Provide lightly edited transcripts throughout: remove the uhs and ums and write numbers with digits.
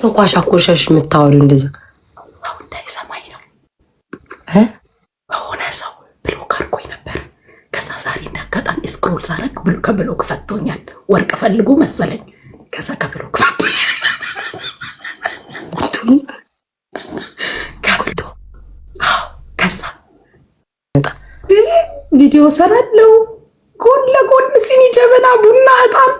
ተንኳሻኮሸሽ የምታወሪው እንደዛ አሁን እንዳይሰማኝ ነው። በሆነ ሰው ብሎክ አድርጎኝ ነበር። ከዛ ዛሬ እንዳጋጣሚ ስክሮል ሳረግ ከብሎክ ፈቶኛል። ወርቅ ፈልጉ መሰለኝ። ከዛ ከብሎክ ፈቶኛል። ከዛ ቪዲዮ ሰራለው ጎን ለጎን ሲኒ ጀበና ቡና እጣን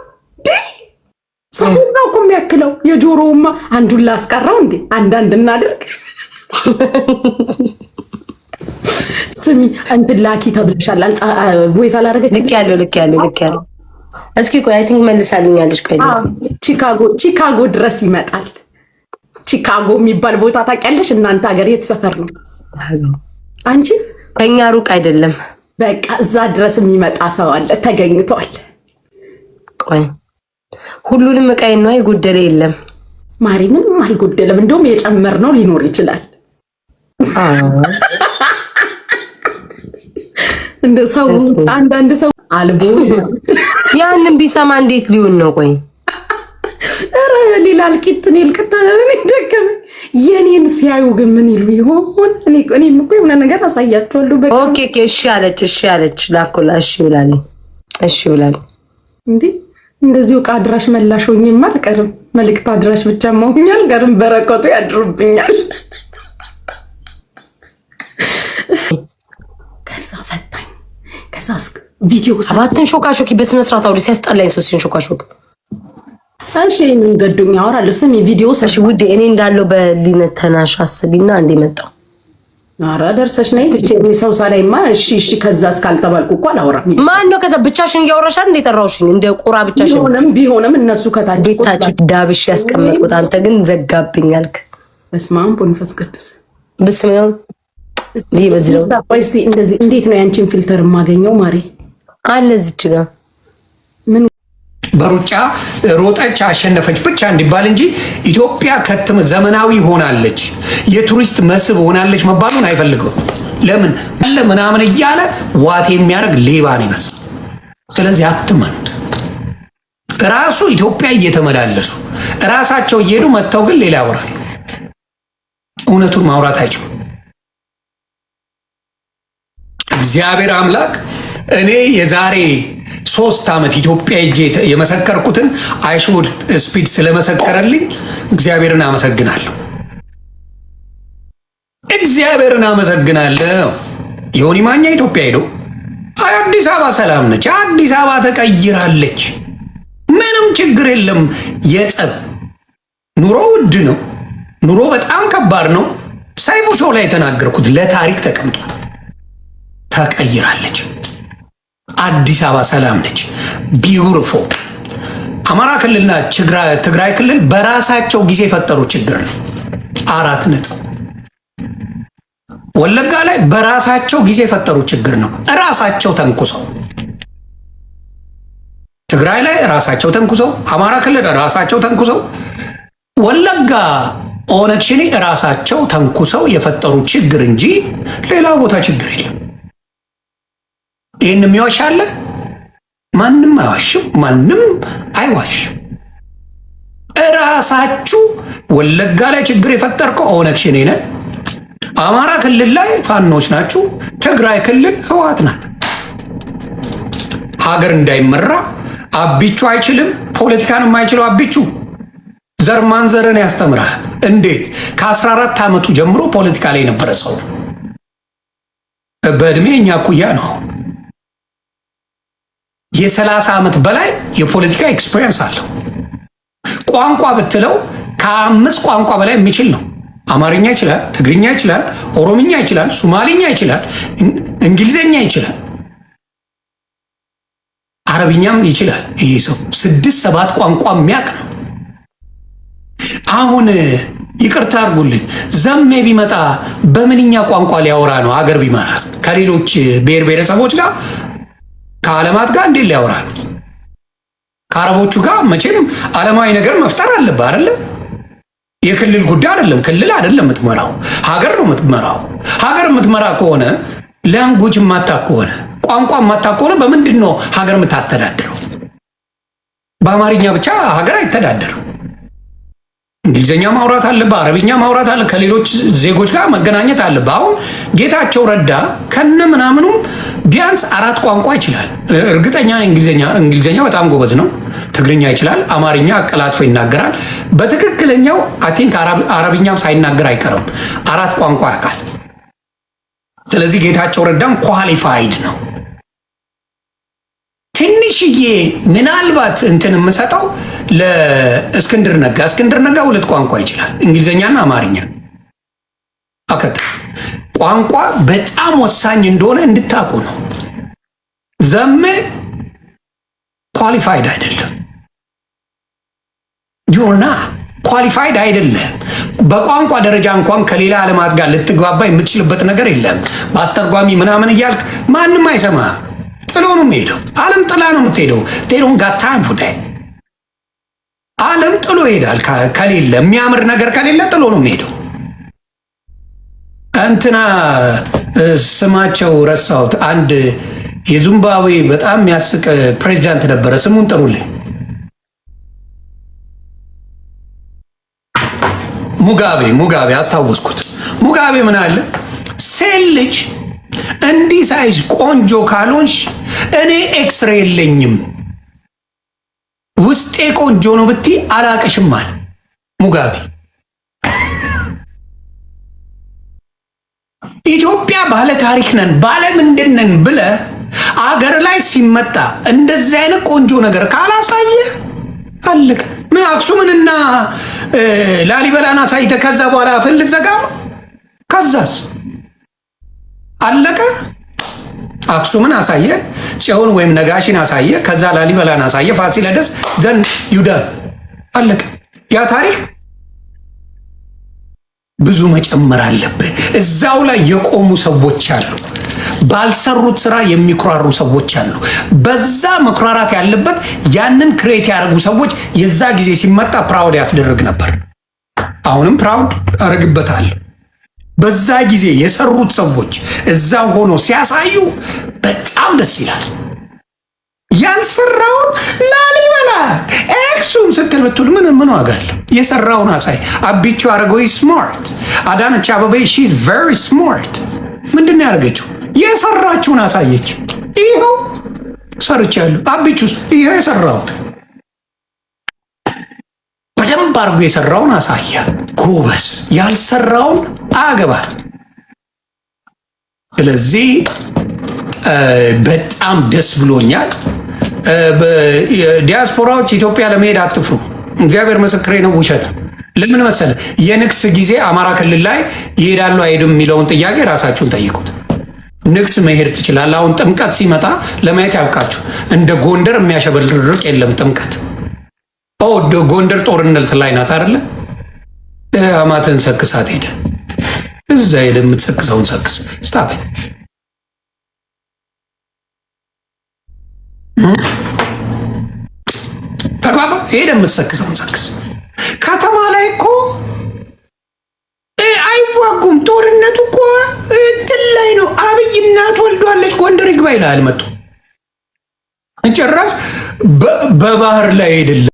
ሰውና እኮ የሚያክለው የጆሮውማ አንዱን ላስቀረው እንዴ አንዳንድ እናድርግ። ስሚ እንትን ላኪ ተብለሻል። ቮይስ አላረገች። ልክ ያለው እስኪ ቆይ አይ ቲንክ መልሳልኛለሽ። ቆይ ቺካጎ ድረስ ይመጣል። ቺካጎ የሚባል ቦታ ታውቂያለሽ? እናንተ ሀገር የት ሰፈር ነው? አንቺ ከኛ ሩቅ አይደለም። በቃ እዛ ድረስ የሚመጣ ሰው አለ ተገኝቷል። ቆይ ሁሉንም እቃይ ነው የጎደለ የለም ማሪ፣ ምንም አልጎደለም። እንደውም የጨመርነው ሊኖር ይችላል። እንደ ሰው አንዳንድ ሰው አልቦ ያንን ቢሰማ እንዴት ሊሆን ነው? ቆይ ኧረ ሌላ አልቂትን ይልከታለን እንደከመ የኔን ሲያዩ ግን ምን ይሉ ይሆን? እኔም እኮ የሆነ ነገር አሳያቸዋለሁ። በቃ ኦኬ እሺ አለች ላኮላ እሺ ብላለች እንዴ እንደዚሁ ዕቃ አድራሽ መላሽ ሆኜማ አልቀርም። መልእክት አድራሽ ብቻ መሆኛ አልቀርም። በረከቱ ያድሩብኛል። ከዛ ፈታኝ። ከዛ ቪዲዮ ሰባትን ሾካሾኪ በስነ ስርዓት አውሪ። ሲያስጠላኝ ሶስትን ሾካሾክ። እሺ ምን ገዱኝ አወራለሁ። ስሚ ቪዲዮ እሺ ውዴ፣ እኔ እንዳለው በሊነት ተናሽ አስቢና እንደ መጣው አራ ደርሰሽ ነይ ብቻ ሰው ሳላይማ እሺ ከዛ እስካልተባልኩ እኮ አላወራም። ማን ነው ከዛ ብቻሽን እያወራሻል? እንደ ጠራውሽኝ እንደ ቁራ ብቻሽን ቢሆንም እነሱ ከታች ዳብሽ ያስቀመጥኩት አንተ ግን ዘጋብኛልክ። በስመ አብ ወመንፈስ ቅዱስ በስመ አብ በዚህ ነው። እስቲ እንደዚህ እንዴት ነው ያንቺን ፊልተር የማገኘው? ማሪ አለ እዚች ጋር ምን በሩጫ ሮጠች አሸነፈች ብቻ እንዲባል እንጂ ኢትዮጵያ ከተም ዘመናዊ ሆናለች፣ የቱሪስት መስህብ ሆናለች መባሉን አይፈልገው። ለምን አለ ምናምን እያለ ዋት የሚያደርግ ሌባ ነው ይመስል። ስለዚህ አትመኑት። ራሱ ኢትዮጵያ እየተመላለሱ ራሳቸው እየሄዱ መጥተው ግን ሌላ ያወራሉ። እውነቱን ማውራት አይችሉም። እግዚአብሔር አምላክ እኔ የዛሬ 3 ዓመት ኢትዮጵያ ሄጄ የመሰከርኩትን አይሹድ ስፒድ ስለመሰከረልኝ እግዚአብሔርን አመሰግናለሁ። ዮኒ ማኛ ኢትዮጵያ ሄዶ አዲስ አበባ ሰላም ነች፣ አዲስ አበባ ተቀይራለች፣ ምንም ችግር የለም። የጸብ ኑሮ ውድ ነው፣ ኑሮ በጣም ከባድ ነው። ሰይፉ ሾው ላይ የተናገርኩት ለታሪክ ተቀምጧል። ተቀይራለች። አዲስ አበባ ሰላም ነች። ቢዩቲፉል። አማራ ክልልና ትግራይ ክልል በራሳቸው ጊዜ የፈጠሩ ችግር ነው። 4 ነጥብ። ወለጋ ላይ በራሳቸው ጊዜ የፈጠሩ ችግር ነው። ራሳቸው ተንኩሰው፣ ትግራይ ላይ ራሳቸው ተንኩሰው፣ አማራ ክልል ራሳቸው ተንኩሰው፣ ወለጋ ኦነግ ሸኔ ራሳቸው ተንኩሰው የፈጠሩ ችግር እንጂ ሌላ ቦታ ችግር የለም። ይህን የሚዋሽ አለ? ማንም አይዋሽም፣ ማንም አይዋሽም። እራሳችሁ ወለጋ ላይ ችግር የፈጠርከው ኦነግ ሸኔ ነህ፣ አማራ ክልል ላይ ፋኖች ናችሁ፣ ትግራይ ክልል ህወሓት ናት። ሀገር እንዳይመራ አቢቹ አይችልም። ፖለቲካን የማይችለው አቢቹ ዘር ማንዘርን ያስተምራል። እንዴት? ከ14 ዓመቱ ጀምሮ ፖለቲካ ላይ የነበረ ሰው በእድሜ እኛ እኩያ ነው። የ30 ዓመት በላይ የፖለቲካ ኤክስፒሪየንስ አለው። ቋንቋ ብትለው ከ5 ቋንቋ በላይ የሚችል ነው። አማርኛ ይችላል፣ ትግርኛ ይችላል፣ ኦሮምኛ ይችላል፣ ሶማሊኛ ይችላል፣ እንግሊዘኛ ይችላል፣ አረብኛም ይችላል። ይሄ ሰው 6-7 ቋንቋ የሚያውቅ ነው። አሁን ይቅርታ አድርጉልኝ፣ ዘሜ ቢመጣ በምንኛ ቋንቋ ሊያወራ ነው? ሀገር ቢመራ ከሌሎች ብሔር ብሔረሰቦች ጋር ከዓለማት ጋር እንዴት ሊያወራ ነው? ከአረቦቹ ጋር መቼም ዓለማዊ ነገር መፍጠር አለብህ አይደለ? የክልል ጉዳይ አይደለም። ክልል አይደለም የምትመራው፣ ሀገር ነው የምትመራው። ሀገር የምትመራ ከሆነ ላንጉጅ የማታውቅ ከሆነ ቋንቋ የማታውቅ ከሆነ በምንድን ነው ሀገር የምታስተዳድረው? በአማርኛ ብቻ ሀገር አይተዳደርም። እንግሊዝኛ ማውራት አለብህ፣ አረብኛ ማውራት አለ፣ ከሌሎች ዜጎች ጋር መገናኘት አለብህ። አሁን ጌታቸው ረዳ ከነ ምናምኑም ቢያንስ 4 ቋንቋ ይችላል። እርግጠኛ ነኝ እንግሊዝኛ በጣም ጎበዝ ነው። ትግርኛ ይችላል፣ አማርኛ አቀላጥፎ ይናገራል። በትክክለኛው አይ ቲንክ አረብኛም ሳይናገር አይቀርም። 4 ቋንቋ ያውቃል። ስለዚህ ጌታቸው ረዳም ኳሊፋይድ ነው። ትንሽዬ ምናልባት እንትን የምሰጠው ለእስክንድር ነጋ። እስክንድር ነጋ 2 ቋንቋ ይችላል፣ እንግሊዝኛና አማርኛ። አከተ ቋንቋ በጣም ወሳኝ እንደሆነ እንድታውቁ ነው። ዘሜ ኳሊፋይድ አይደለም። ጆና ኳሊፋይድ አይደለም። በቋንቋ ደረጃ እንኳን ከሌላ ዓለማት ጋር ልትግባባ የምትችልበት ነገር የለም። በአስተርጓሚ ምናምን እያልክ ማንም አይሰማ። ጥሎ ነው የሚሄደው። ዓለም ጥላ ነው የምትሄደው። ቴሮን ጋታን ፉደ ዓለም ጥሎ ይሄዳል። ከሌለ የሚያምር ነገር ከሌለ ጥሎ ነው የሚሄደው። እንትና ስማቸው ረሳሁት። አንድ የዚምባብዌ በጣም የሚያስቅ ፕሬዚዳንት ነበረ። ስሙን ጥሩልኝ። ሙጋቤ አስታወስኩት። ሙጋቤ ምን አለ? ሴት ልጅ እንዲህ ሳይዝ ቆንጆ ካልሆንሽ እኔ ኤክስሬ የለኝም ውስጤ ቆንጆ ነው ብቲ አላቅሽም አለ ሙጋቤ። ኢትዮጵያ ባለ ታሪክ ነን ባለ ምንድን ነን ብለ አገር ላይ ሲመጣ እንደዚህ አይነት ቆንጆ ነገር ካላሳየ አለቀ። ምን አክሱምንና ላሊበላን አሳይተ ከዛ በኋላ አፍን ልትዘጋ ነው? ከዛስ አለቀ። አክሱምን አሳየ፣ ጽዮን ወይም ነጋሽን አሳየ፣ ከዛ ላሊበላን አሳየ፣ ፋሲለደስ ዘን ይሁዳ አለቀ። ያ ታሪክ ብዙ መጨመር አለብህ። እዛው ላይ የቆሙ ሰዎች አሉ። ባልሰሩት ስራ የሚኩራሩ ሰዎች አሉ። በዛ መኩራራት ያለበት ያንን ክሬት ያደረጉ ሰዎች የዛ ጊዜ ሲመጣ ፕራውድ ያስደርግ ነበር። አሁንም ፕራውድ አደርግበታለሁ። በዛ ጊዜ የሰሩት ሰዎች እዛ ሆኖ ሲያሳዩ በጣም ደስ ይላል። ያልሰራውን ላሊበላ አክሱም ስትል ብትል ምን ዋጋ አለው? የሰራውን አሳይ። አቢቹ አረጋዊ ስማርት፣ አዳነች አበቤ ሺዝ ቬሪ ስማርት። ምንድን ነው ያደረገችው? የሰራችውን አሳየች። ይኸው ሰርቻለሁ። አቢቹስ ይኸው የሰራሁት በደንብ አድርጎ የሰራውን አሳያ። ጎበዝ። ያልሰራውን አገባል። ስለዚህ በጣም ደስ ብሎኛል። ዲያስፖራዎች ኢትዮጵያ ለመሄድ አትፍሩ። እግዚአብሔር ምስክሬ ነው። ውሸት ለምን መሰለ? የንግስ ጊዜ አማራ ክልል ላይ ይሄዳሉ አይሄዱም የሚለውን ጥያቄ ራሳችሁን ጠይቁት። ንግስ መሄድ ትችላለህ። አሁን ጥምቀት ሲመጣ ለማየት ያብቃችሁ። እንደ ጎንደር የሚያሸበርቅ የለም ጥምቀት። ጎንደር ጦርነት ላይ ናት አይደለ? አማትን ሰክሳት ሄደ። እዛ ሄደ የምትሰክሰውን ሰክስ ስታበ ተግባባ። ሄደ የምትሰክሰውን ሰክስ። ከተማ ላይ እኮ አይዋጉም። ጦርነቱ እኮ እንትን ላይ ነው። አብይ እናት ወልዷለች ጎንደር ይግባ ይላል መጡ። ጭራሽ በባህር ላይ አይደለም